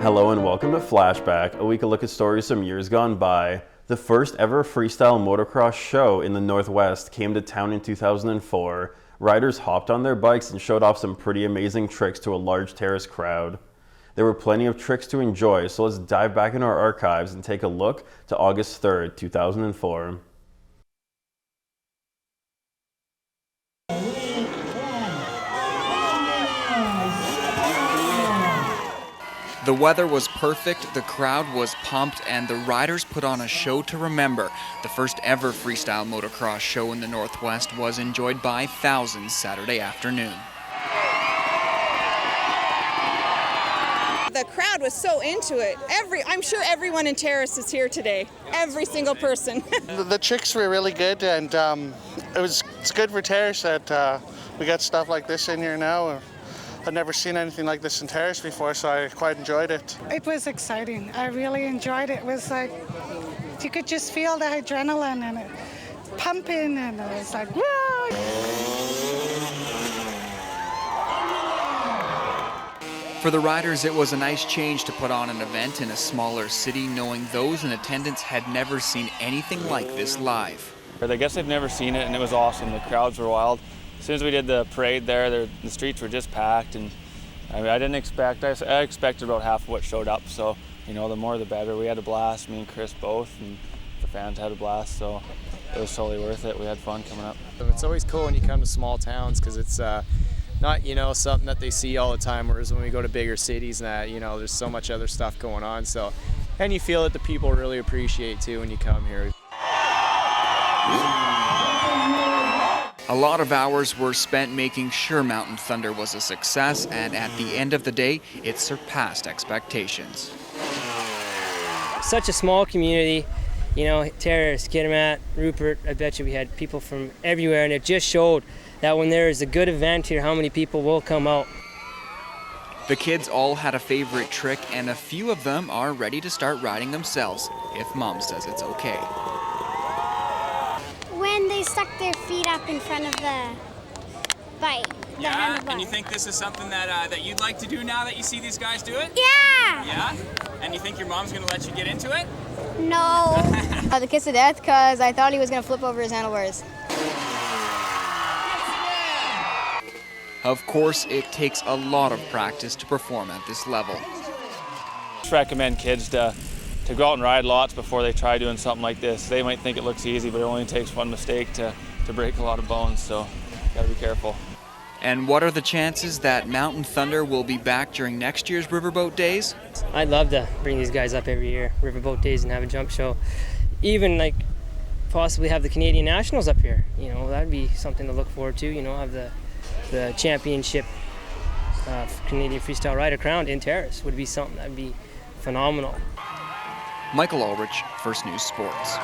Hello and welcome to Flashback, a weekly look at stories from years gone by. The first ever freestyle motocross show in the Northwest came to town in 2004. Riders hopped on their bikes and showed off some pretty amazing tricks to a large terrace crowd. There were plenty of tricks to enjoy, so let's dive back into our archives and take a look to August 3rd, 2004. The weather was perfect, the crowd was pumped, and the riders put on a show to remember. The first ever freestyle motocross show in the Northwest was enjoyed by thousands Saturday afternoon. The crowd was so into it. I'm sure everyone in Terrace is here today. Every single person. The tricks were really good, and it's good for Terrace that we got stuff like this in here now. I've never seen anything like this in Terrace before, so I quite enjoyed it. It was exciting. I really enjoyed it. It was like, you could just feel the adrenaline and it pumping, and it was like, whoa! For the riders, it was a nice change to put on an event in a smaller city, knowing those in attendance had never seen anything like this live. I guess they've never seen it, and it was awesome. The crowds were wild. As soon as we did the parade there, the streets were just packed, and I expected about half of what showed up, so the more the better. We had a blast, me and Chris both, and the fans had a blast, so it was totally worth it. We had fun coming up. It's always cool when you come to small towns because it's not something that they see all the time, whereas when we go to bigger cities and that there's so much other stuff going on, so and you feel that the people really appreciate too when you come here. A lot of hours were spent making sure Mountain Thunder was a success, and at the end of the day, it surpassed expectations. Such a small community, Terrace, Kitimat, Rupert, I bet you we had people from everywhere, and it just showed that when there is a good event here, how many people will come out. The kids all had a favorite trick, and a few of them are ready to start riding themselves, if Mom says it's okay. When they stuck their feet up in front of the bike. Yeah, and you think this is something that you'd like to do now that you see these guys do it? Yeah! Yeah? And you think your mom's going to let you get into it? No. The kiss of death, because I thought he was going to flip over his handlebars. Of course, it takes a lot of practice to perform at this level. I just recommend kids to go out and ride lots before they try doing something like this. They might think it looks easy, but it only takes one mistake to break a lot of bones, so gotta be careful. And what are the chances that Mountain Thunder will be back during next year's Riverboat Days? I'd love to bring these guys up every year, Riverboat Days, and have a jump show. Even possibly have the Canadian Nationals up here. That'd be something to look forward to. Have the championship Canadian Freestyle Rider crowned in Terrace would be something that'd be phenomenal. Michael Ulrich, First News Sports.